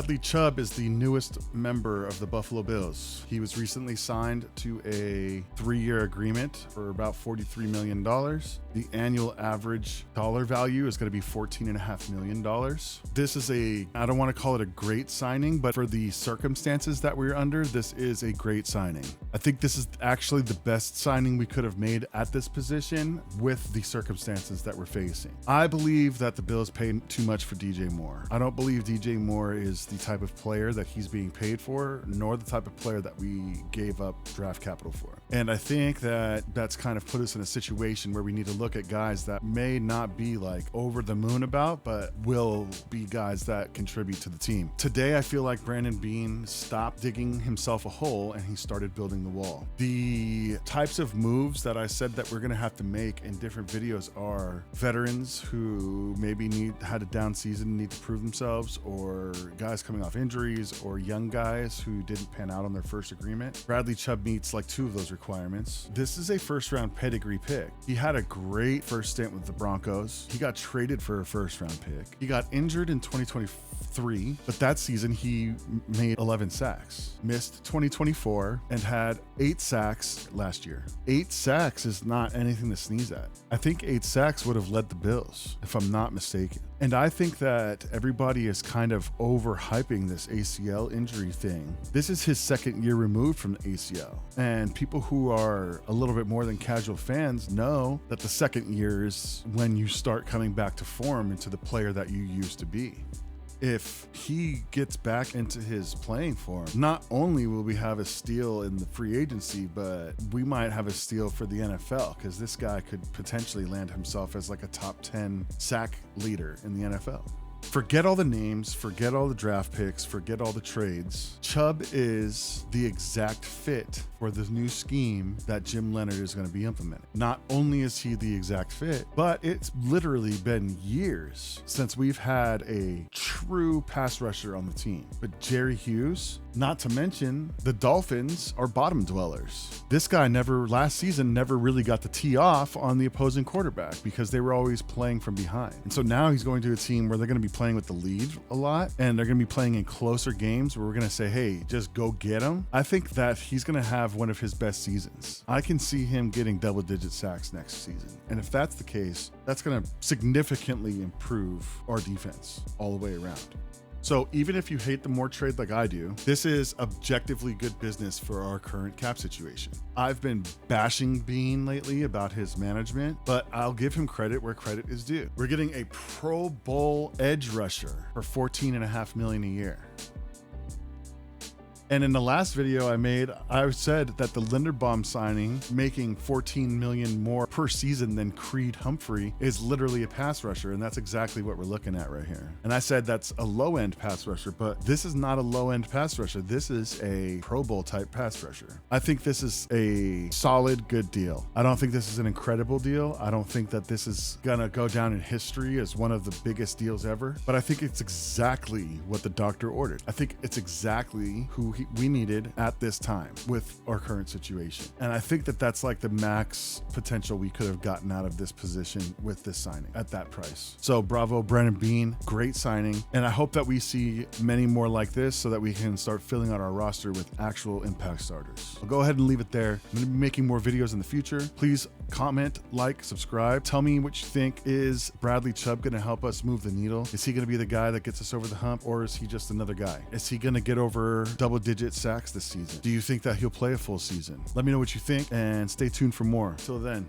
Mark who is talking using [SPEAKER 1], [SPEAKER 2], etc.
[SPEAKER 1] Bradley Chubb is the newest member of the Buffalo Bills. He was recently signed to a 3-year agreement for about $43 million. The annual average dollar value is going to be $14.5 million. This is I don't want to call it a great signing, but for the circumstances that we're under, this is a great signing. I think this is actually the best signing we could have made at this position with the circumstances that we're facing. I believe that the Bills paid too much for DJ Moore. I don't believe DJ Moore is the type of player that he's being paid for, nor the type of player that we gave up draft capital for. And I think that that's kind of put us in a situation where we need to look at guys that may not be like over the moon about, but will be guys that contribute to the team. Today, I feel like Brandon Beane stopped digging himself a hole and he started building the wall. The types of moves that I said that we're going to have to make in different videos are veterans who maybe had a down season, need to prove themselves, or guys coming off injuries, or young guys who didn't pan out on their first agreement. Bradley Chubb meets like 2 of those requirements. This is a first-round pedigree pick. He had a great first stint with the Broncos. He got traded for a first-round pick. He got injured in 2023, but that season he made 11 sacks. Missed 2024 and had 8 sacks last year. 8 sacks is not anything to sneeze at. I think 8 sacks would have led the Bills, if I'm not mistaken. And I think that everybody is kind of overhyping this ACL injury thing. This is his 2nd year removed from the ACL. And people who are a little bit more than casual fans know that the 2nd year is when you start coming back to form into the player that you used to be. If he gets back into his playing form, not only will we have a steal in the free agency, but we might have a steal for the NFL, because this guy could potentially land himself as like a top 10 sack leader in the NFL. Forget all the names, forget all the draft picks, forget all the trades. Chubb is the exact fit for the new scheme that Jim Leonhard is going to be implementing. Not only is he the exact fit, but it's literally been years since we've had a true pass rusher on the team. But Jerry Hughes, not to mention the Dolphins are bottom dwellers. This guy last season never really got the tee off on the opposing quarterback because they were always playing from behind. And so now he's going to a team where they're going to be playing with the lead a lot, and they're going to be playing in closer games where we're going to say, hey, just go get him. I think that he's going to have one of his best seasons. I can see him getting double-digit sacks next season. And if that's the case, that's going to significantly improve our defense all the way around. So even if you hate the Moore trade like I do, this is objectively good business for our current cap situation. I've been bashing Beane lately about his management, but I'll give him credit where credit is due. We're getting a Pro Bowl edge rusher for $14.5 million a year. And in the last video I made, I said that the Linderbaum signing, making $14 million more per season than Creed Humphrey, is literally a pass rusher, and that's exactly what we're looking at right here. And I said that's a low-end pass rusher, but this is not a low-end pass rusher. This is a Pro Bowl type pass rusher. I think this is a solid, good deal. I don't think this is an incredible deal. I don't think that this is gonna go down in history as one of the biggest deals ever, but I think it's exactly what the doctor ordered. I think it's exactly who we needed at this time with our current situation. And I think that that's like the max potential we could have gotten out of this position with this signing at that price. So bravo, Brandon Beane, great signing. And I hope that we see many more like this so that we can start filling out our roster with actual impact starters. I'll go ahead and leave it there. I'm gonna be making more videos in the future. Please comment, like, subscribe. Tell me what you think. Is Bradley Chubb gonna help us move the needle? Is he gonna be the guy that gets us over the hump, or is he just another guy? Is he gonna get over double-digit sacks this season? Do you think that he'll play a full season? Let me know what you think and stay tuned for more. Till then.